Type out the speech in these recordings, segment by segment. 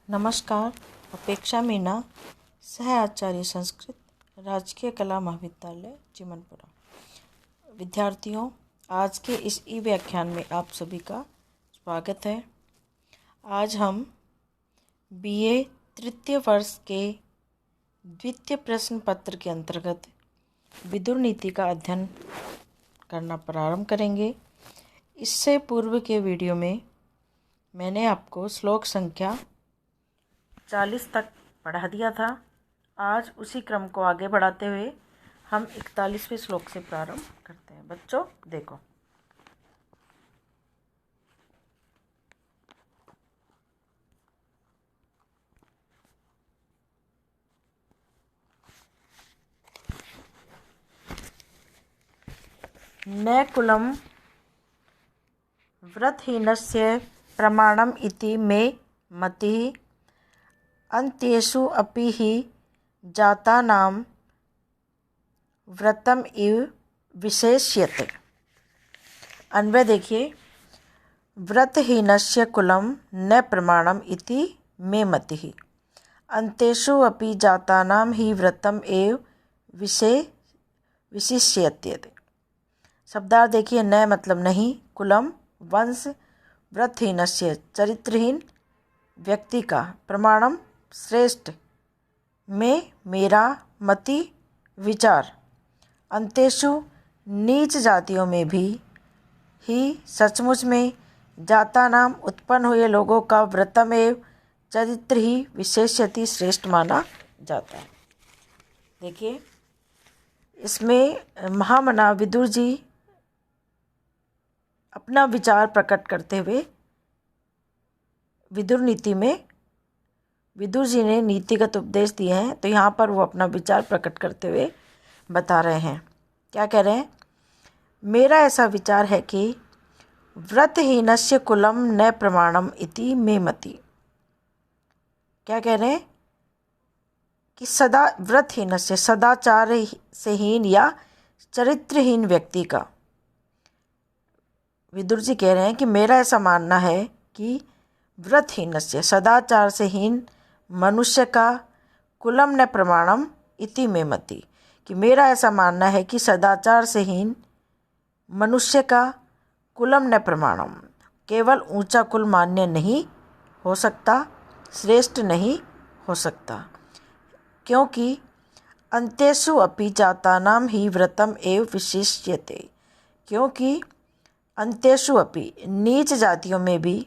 नमस्कार। अपेक्षा मीना, सह आचार्य संस्कृत, राजकीय कला महाविद्यालय चिमनपुरा। विद्यार्थियों, आज के इस ई व्याख्यान में आप सभी का स्वागत है। आज हम बीए तृतीय वर्ष के द्वितीय प्रश्न पत्र के अंतर्गत विदुर नीति का अध्ययन करना प्रारंभ करेंगे। इससे पूर्व के वीडियो में मैंने आपको श्लोक संख्या 40 तक पढ़ा दिया था। आज उसी क्रम को आगे बढ़ाते हुए हम 41वें श्लोक से प्रारंभ करते हैं। बच्चों देखो, न कुलं व्रतहीनस्य प्रमाणम इति मे मतिः अन्त्येषु अपि हि जातानां व्रतम इव विशेष्यते। अन्वय देखिए, व्रतहीनस्य कुलं न प्रमाणम इति मे मतिः अन्त्येषु अपि जातानां हि व्रतम एव विशिष्यते। शब्दार्थ देखिए, न मतलब नहीं, कुलम वंश, व्रतहीनस्य चरित्रहीन व्यक्ति का, प्रमाणम श्रेष्ठ, में मेरा, मति विचार, अंतेषु नीच जातियों में भी, ही सचमुच में, जाता नाम उत्पन्न हुए लोगों का व्रतम एवं चरित्र ही विशेष्यति श्रेष्ठ माना जाता है। देखिए, इसमें महामना विदुर जी अपना विचार प्रकट करते हुए विदुर नीति में विदुर जी ने नीतिगत उपदेश दिए हैं, तो यहाँ पर वो अपना विचार प्रकट करते हुए बता रहे हैं। क्या कह रहे हैं? मेरा ऐसा विचार है कि व्रतहीनस्य कुलम न प्रमाणम इति मे मति। क्या कह रहे हैं? कि सदा व्रतहीनस्य, सदाचार से हीन या चरित्रहीन व्यक्ति का, विदुर जी कह रहे हैं कि मेरा ऐसा मानना है कि व्रतहीनस्य, सदाचार से हीन मनुष्य का, कुलम न प्रमाणम इति मे मति, कि मेरा ऐसा मानना है कि सदाचार से हीन मनुष्य का कुलम न प्रमाणम, केवल ऊंचा कुल मान्य नहीं हो सकता, श्रेष्ठ नहीं हो सकता, क्योंकि अंत्येषु अपि जातानां ही व्रतम एव विशिष्यते। क्योंकि अंत्येषु अपि, नीच जातियों में भी,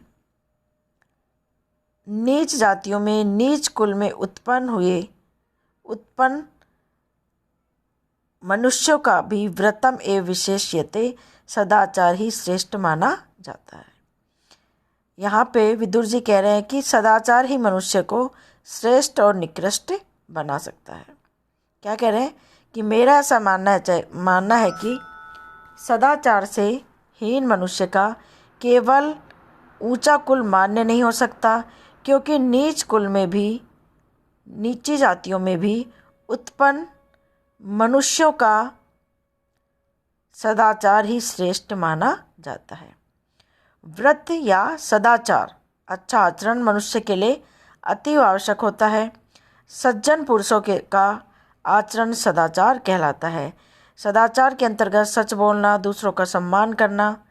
नीच जातियों में, नीच कुल में उत्पन्न मनुष्यों का भी व्रतम एवं विशेष्यते, सदाचार ही श्रेष्ठ माना जाता है। यहाँ पे विदुर जी कह रहे हैं कि सदाचार ही मनुष्य को श्रेष्ठ और निकृष्ट बना सकता है। क्या कह रहे हैं? कि मेरा ऐसा मानना है कि सदाचार से हीन मनुष्य का केवल ऊंचा कुल मान्य नहीं हो सकता, क्योंकि नीच कुल में भी, नीची जातियों में भी उत्पन्न मनुष्यों का सदाचार ही श्रेष्ठ माना जाता है। व्रत या सदाचार, अच्छा आचरण मनुष्य के लिए अति आवश्यक होता है। सज्जन पुरुषों का आचरण सदाचार कहलाता है। सदाचार के अंतर्गत सच बोलना, दूसरों का सम्मान करना,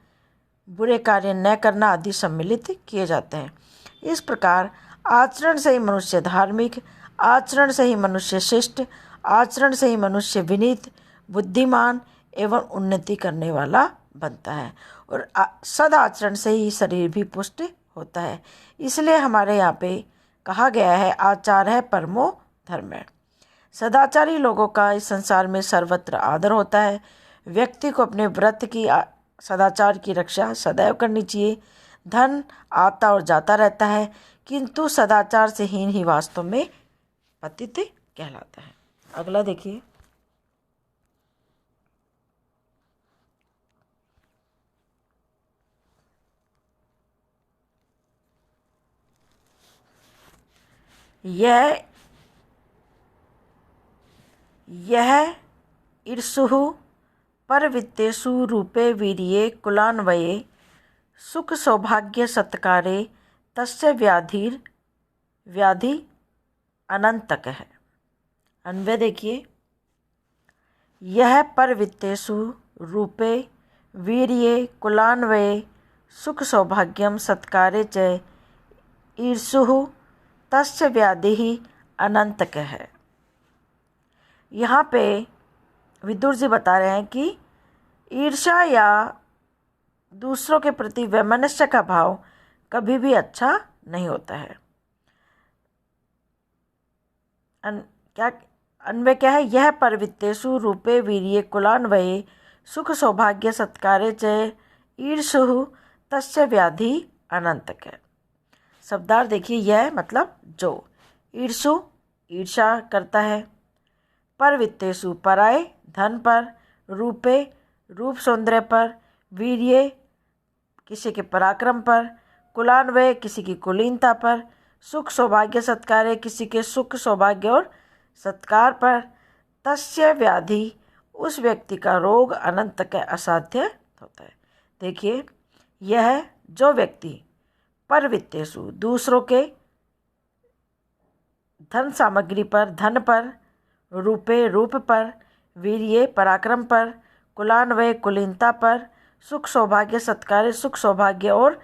बुरे कार्य न करना आदि सम्मिलित किए जाते हैं। इस प्रकार आचरण से ही मनुष्य धार्मिक, आचरण से ही मनुष्य शिष्ट, आचरण से ही मनुष्य विनीत, बुद्धिमान एवं उन्नति करने वाला बनता है, और सदाचरण से ही शरीर भी पुष्ट होता है। इसलिए हमारे यहाँ पे कहा गया है, आचार है परमो धर्म। सदाचारी लोगों का इस संसार में सर्वत्र आदर होता है। व्यक्ति को अपने व्रत की, सदाचार की रक्षा सदैव करनी चाहिए। धन आता और जाता रहता है, किंतु सदाचार से हीन ही वास्तव में पतित कहलाता है। अगला देखिए, यह ईर्षुः परवित्तेषु रूपे वीर्ये कुलान्वये सुख सौभाग्य सत्कारे तस्य व्याधिर व्याधि अनंत तक है। अन्वय देखिए, यह परवित्तेषु रूपे वीर्ये कुलान्वये सुख सौभाग्यम सत्कारे च ईर्षुः तस्य व्याधिः अनंतक है। यहाँ पे विदुर जी बता रहे हैं कि ईर्ष्या या दूसरों के प्रति वैमनस्य का भाव कभी भी अच्छा नहीं होता है। अन्वय क्या है? यह परवित्तेषु रूपे वीर्ये कुलान्वये सुख सौभाग्य सत्कारे च ईर्षुः तस्य व्याधि अनंतक है। शब्दार्थ देखिए, यह मतलब जो, ईर्षु ईर्षा करता है, परवित्तेषु पराये धन पर, रूपे रूप सौंदर्य पर, वीर्ये किसी के पराक्रम पर, कुलान्वय किसी की कुलीनता पर, सुख सौभाग्य सत्कारे किसी के सुख सौभाग्य और सत्कार पर, तस्य व्याधि उस व्यक्ति का रोग अनंत के असाध्य होता है। देखिए, यह जो व्यक्ति परवित्तेषु दूसरों के धन सामग्री पर, धन पर, रूपे रूप पर, वीर्ये पराक्रम पर, कुलान्वय कुलीनता पर, सुख सौभाग्य सत्कारे सुख सौभाग्य और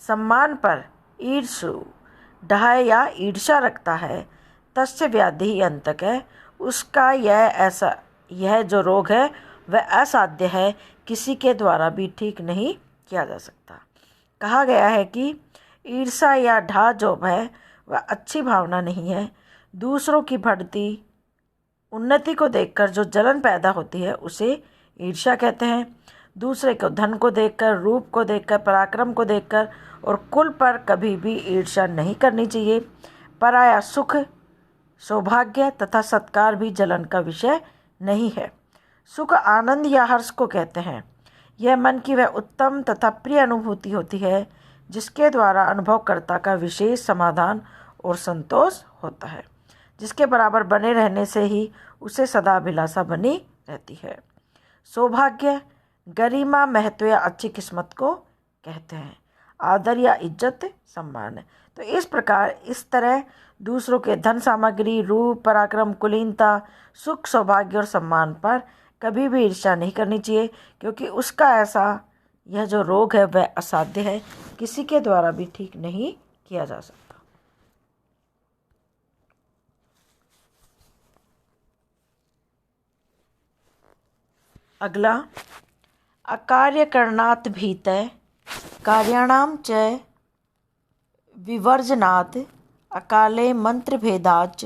सम्मान पर ईर्षु ढाय या ईर्षा रखता है, तस्य व्याधि अंतक है। उसका यह जो रोग है वह असाध्य है, किसी के द्वारा भी ठीक नहीं किया जा सकता। कहा गया है कि ईर्षा या ढा जो है वह अच्छी भावना नहीं है। दूसरों की बढ़ती उन्नति को देखकर जो जलन पैदा होती है उसे ईर्ष्या कहते हैं। दूसरे को धन को देखकर, रूप को देखकर, पराक्रम को देखकर और कुल पर कभी भी ईर्ष्या नहीं करनी चाहिए। पराया सुख सौभाग्य तथा सत्कार भी जलन का विषय नहीं है। सुख आनंद या हर्ष को कहते हैं। यह मन की वह उत्तम तथा प्रिय अनुभूति होती है जिसके द्वारा अनुभवकर्ता का विशेष समाधान और संतोष होता है, जिसके बराबर बने रहने से ही उसे सदा अभिलाषा बनी रहती है। सौभाग्य गरिमा महत्व या अच्छी किस्मत को कहते हैं, आदर या इज्जत सम्मान है। तो इस तरह दूसरों के धन सामग्री, रूप, पराक्रम, कुलीनता, सुख सौभाग्य और सम्मान पर कभी भी ईर्ष्या नहीं करनी चाहिए, क्योंकि उसका यह जो रोग है वह असाध्य है, किसी के द्वारा भी ठीक नहीं किया जा सकता। अगला, अकार्यकरणात् भीतः कार्याणां च विवर्जनात् अकाले मंत्रभेदाच्च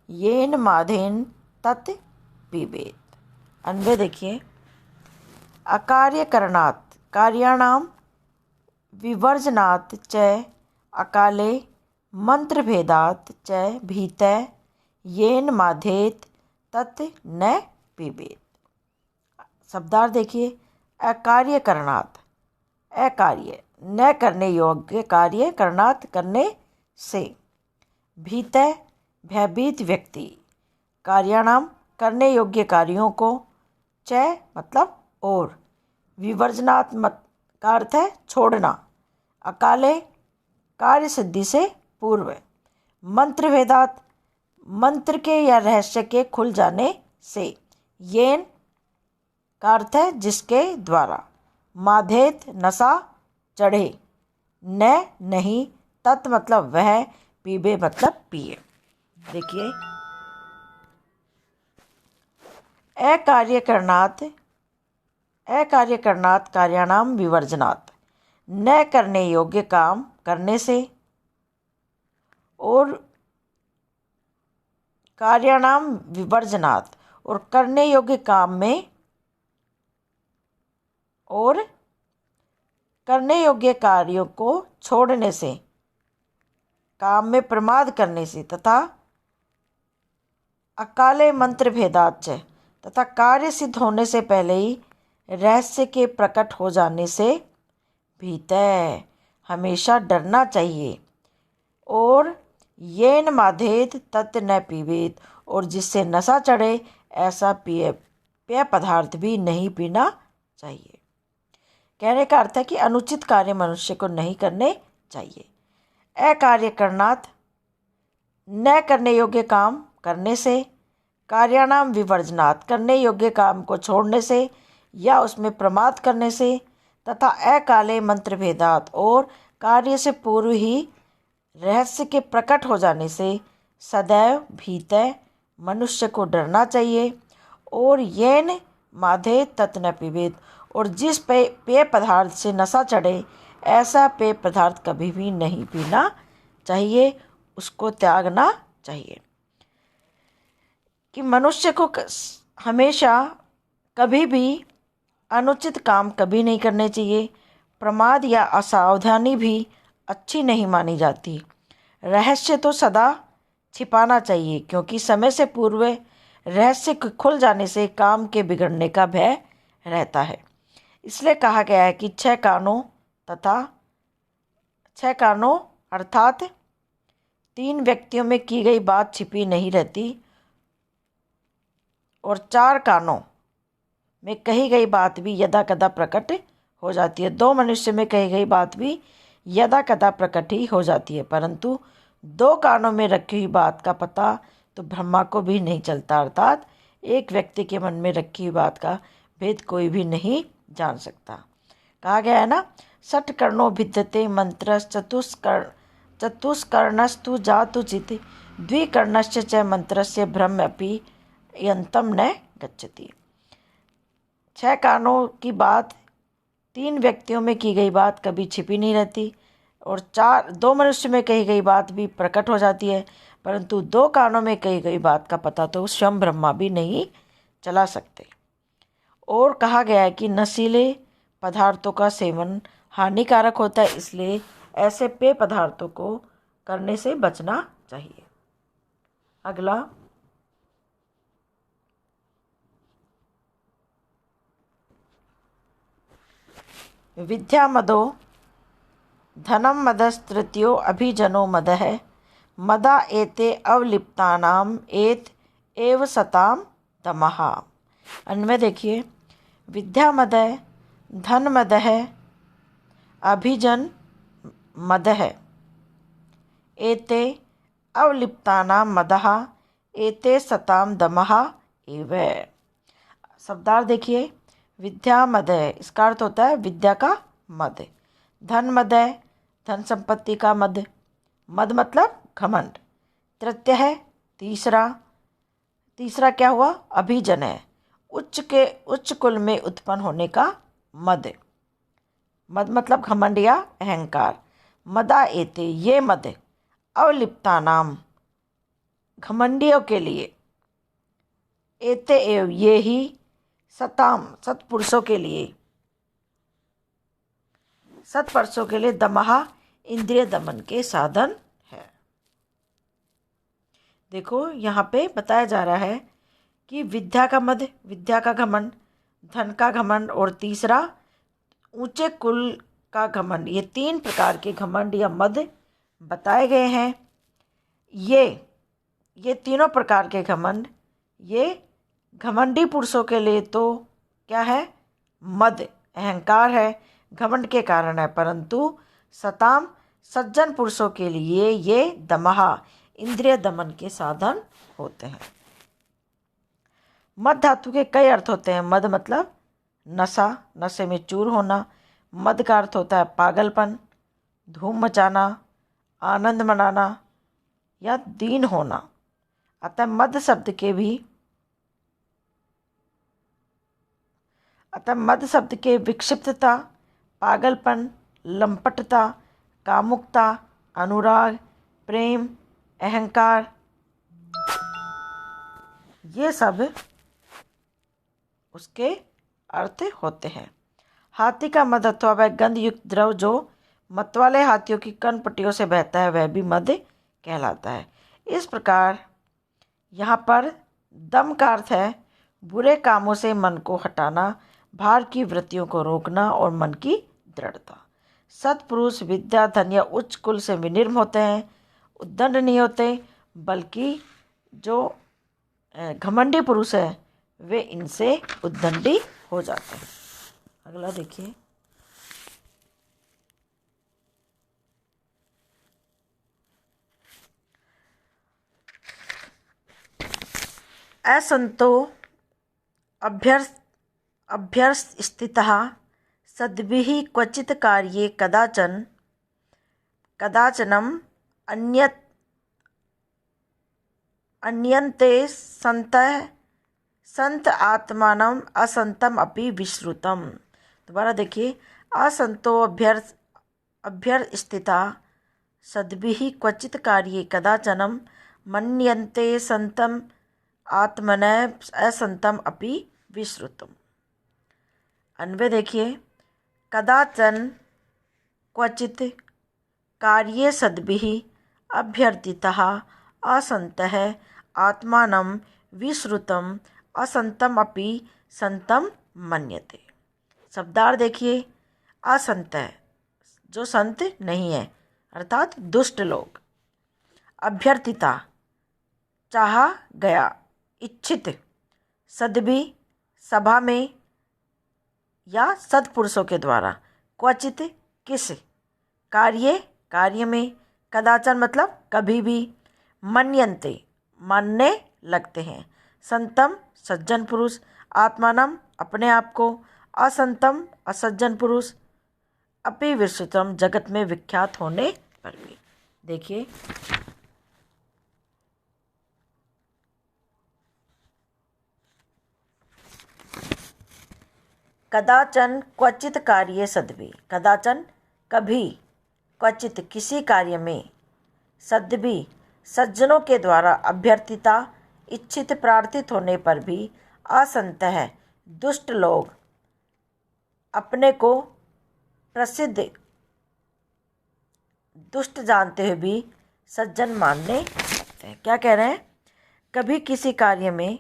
येन माधेन तत् पिबेत। अन्वय देखिए, अकार्यकरणात् कार्याणां विवर्जनात् च अकाले मंत्रभेदात् च भीतः येन माधेत तत् न पिबेत। शब्दार्थ देखिए, अकार्यकरणात् अकार्य न करने योग्य कार्य, करणात् करने से, भीतः भयभीत व्यक्ति, कार्याणाम करने योग्य कार्यों को, च मतलब और, विवर्जनात्मक का अर्थ है छोड़ना, अकाले कार्य सिद्धि से पूर्व, मंत्र भेदात मंत्र के या रहस्य के खुल जाने से, येन का अर्थ है जिसके द्वारा, माधेत नशा चढ़े, न नहीं, तत् मतलब वह, पीबे मतलब पिए। देखिए, अकार्यकरणात् कार्याणाम विवर्जनात्, न करने योग्य काम करने से, और कार्याणाम विवर्जनात् और करने योग्य काम में, और करने योग्य कार्यों को छोड़ने से, काम में प्रमाद करने से, तथा अकाले मंत्र भेदाच तथा कार्य सिद्ध होने से पहले ही रहस्य के प्रकट हो जाने से भीतर हमेशा डरना चाहिए। और येन माधेत तत् न पीबेत, और जिससे नशा चढ़े ऐसा पेय पदार्थ भी नहीं पीना चाहिए। कहने का अर्थ है कि अनुचित कार्य मनुष्य को नहीं करने चाहिए। अकार्यकरणात् न करने योग्य काम करने से, कार्याणाम विवर्जनात् करने योग्य काम को छोड़ने से या उसमें प्रमाद करने से, तथा अकाले मंत्र भेदात और कार्य से पूर्व ही रहस्य के प्रकट हो जाने से सदैव भीतः मनुष्य को डरना चाहिए। और येन माधे तत् न पिबेत, और जिस पेय पदार्थ से नशा चढ़े ऐसा पेय पदार्थ कभी भी नहीं पीना चाहिए, उसको त्यागना चाहिए। कि मनुष्य को हमेशा कभी भी अनुचित काम कभी नहीं करने चाहिए। प्रमाद या असावधानी भी अच्छी नहीं मानी जाती। रहस्य तो सदा छिपाना चाहिए, क्योंकि समय से पूर्व रहस्य खुल जाने से काम के बिगड़ने का भय रहता है। इसलिए कहा गया है कि 6 कानों अर्थात 3 व्यक्तियों में की गई बात छिपी नहीं रहती, और 4 कानों में कही गई बात भी यदा कदा प्रकट हो जाती है। 2 मनुष्य में कही गई बात भी यदा कदा प्रकट ही हो जाती है, परंतु 2 कानों में रखी हुई बात का पता तो ब्रह्मा को भी नहीं चलता। अर्थात एक व्यक्ति के मन में रखी हुई बात का भेद कोई भी नहीं जान सकता। कहा गया है ना, षट् कर्णो भिद्यते मंत्र चतुष्कर्णस्तु जातुचित द्विकर्णश्च च मंत्रस्य ब्रह्म अपि यंतम न गच्छति। 6 कानों की बात, 3 व्यक्तियों में की गई बात कभी छिपी नहीं रहती, और 2 मनुष्य में कही गई बात भी प्रकट हो जाती है, परंतु 2 कानों में कही गई बात का पता तो स्वयं ब्रह्मा भी नहीं चला सकते। और कहा गया है कि नशीले पदार्थों का सेवन हानिकारक होता है, इसलिए ऐसे पेय पदार्थों को करने से बचना चाहिए। अगला, विद्या मदो धनम मदस्तृतीयो अभिजनो मदः मदा एते अवलिप्तानाम एत एव सताम तमः। अन्वय देखिए, विद्या मदः, धन मदः, अभिजन मदः, एते अवलिप्तानाम मदः एते सताम दमः एव। शब्दार्थ देखिए, विद्या मदः, इसका अर्थ होता है विद्या का मद। धन मदः, धन संपत्ति का मद। मद मतलब घमंड। तृतीय है, तीसरा क्या हुआ? अभिजन है, उच्च कुल में उत्पन्न होने का मद। मद मतलब घमंड या अहंकार। मदा एते, ये मद, अवलिप्ता नाम, घमंडियों के लिए, एते एव, ये ही, सताम, सत्पुरुषों के लिए, सत्पुरुषों के लिए, दमहा, इंद्रिय दमन के साधन है। देखो यहाँ पे बताया जा रहा है कि विद्या का मद, विद्या का घमंड, धन का घमंड, और तीसरा ऊंचे कुल का घमंड, ये 3 प्रकार के घमंड या मद बताए गए हैं। ये तीनों प्रकार के घमंड, ये घमंडी पुरुषों के लिए तो क्या है? मद, अहंकार है, घमंड के कारण है, परंतु सताम, सज्जन पुरुषों के लिए ये दमहा, इंद्रिय दमन के साधन होते हैं। मद धातु के कई अर्थ होते हैं। मद मतलब नशा, नशे में चूर होना। मद का अर्थ होता है पागलपन, धूम मचाना, आनंद मनाना या दीन होना। अतः मद शब्द के विक्षिप्तता, पागलपन, लंपटता, कामुकता, अनुराग, प्रेम, अहंकार, ये सब उसके अर्थ होते हैं। हाथी का मद अथवा वह गंध युक्त द्रव जो मतवाले हाथियों की कनपट्टियों से बहता है, वह भी मद कहलाता है। इस प्रकार यहाँ पर दम का अर्थ है बुरे कामों से मन को हटाना, भार की वृत्तियों को रोकना और मन की दृढ़ता। सत्पुरुष विद्या, धन या उच्च कुल से विनिर्म होते हैं, उद्दंड नहीं होते, बल्कि जो घमंडी पुरुष है वे इनसे उद्दंडी हो जाते हैं। अगला देखिए, असंतो अभ्यस्थितः सद्भिः क्वचित् कार्ये कदाचनम् अन्यन्ते संत आत्मानम् असंतम अपि विश्रुतम्। दोबारा देखिए, असंतो अभ्यस्थितः सद्भिः क्वचित् कार्ये कदाचनम् मन्यन्ते संतम आत्मनः असंतम अपि विश्रुतम्। अन्वय देखिए, कदाचन क्वचित् कार्ये सद्भिः अभ्यर्थितः असन्तः आत्मानं विश्रुतम् असंतम अपि संतम मन्यते। शब्दार्थ देखिए, असंत जो संत नहीं है अर्थात दुष्ट लोग, अभ्यर्थिता चाहा गया, इच्छित, सद्भि सभा में या सत्पुरुषों के द्वारा, क्वचित किस, कार्य में, कदाचन मतलब कभी भी, मन्यन्ते मानने लगते हैं, संतम सज्जन पुरुष, आत्मानम अपने आप को, असंतम असज्जन पुरुष, अपि विश्रुतम जगत में विख्यात होने पर भी। देखिए, कदाचन क्वचित कार्ये सद्भि, कदाचन कभी, क्वचित किसी कार्य में, सद्भि सज्जनों के द्वारा, अभ्यर्थिता इच्छित प्रार्थित होने पर भी, असंतः दुष्ट लोग अपने को प्रसिद्ध दुष्ट जानते हुए भी सज्जन मानने लगते हैं। क्या कह रहे हैं? कभी किसी कार्य में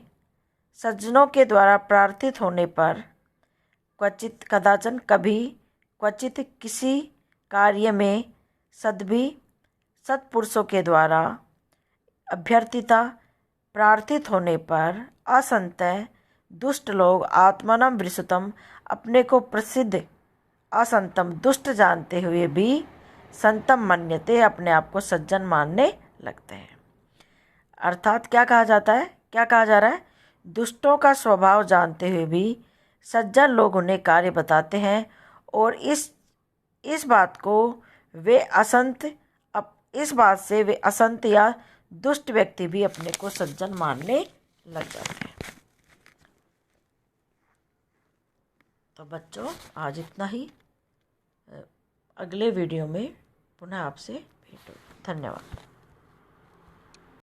सज्जनों के द्वारा प्रार्थित होने पर, क्वचित कदाचन कभी, क्वचित किसी कार्य में, सद्भि सत्पुरुषों के द्वारा, अभ्यर्थिता प्रार्थित होने पर, असंतः दुष्ट लोग, आत्मानं विश्रुतम अपने को प्रसिद्ध, असंतम दुष्ट जानते हुए भी, संतम मन्यते अपने आप को सज्जन मानने लगते हैं। अर्थात क्या कहा जाता है, क्या कहा जा रहा है? दुष्टों का स्वभाव जानते हुए भी सज्जन लोग उन्हें कार्य बताते हैं और इस बात से वे असंत या दुष्ट व्यक्ति भी अपने को सज्जन मानने लग जाते हैं। तो बच्चों, आज इतना ही। अगले वीडियो में पुनः आपसे भेंट होगी। धन्यवाद।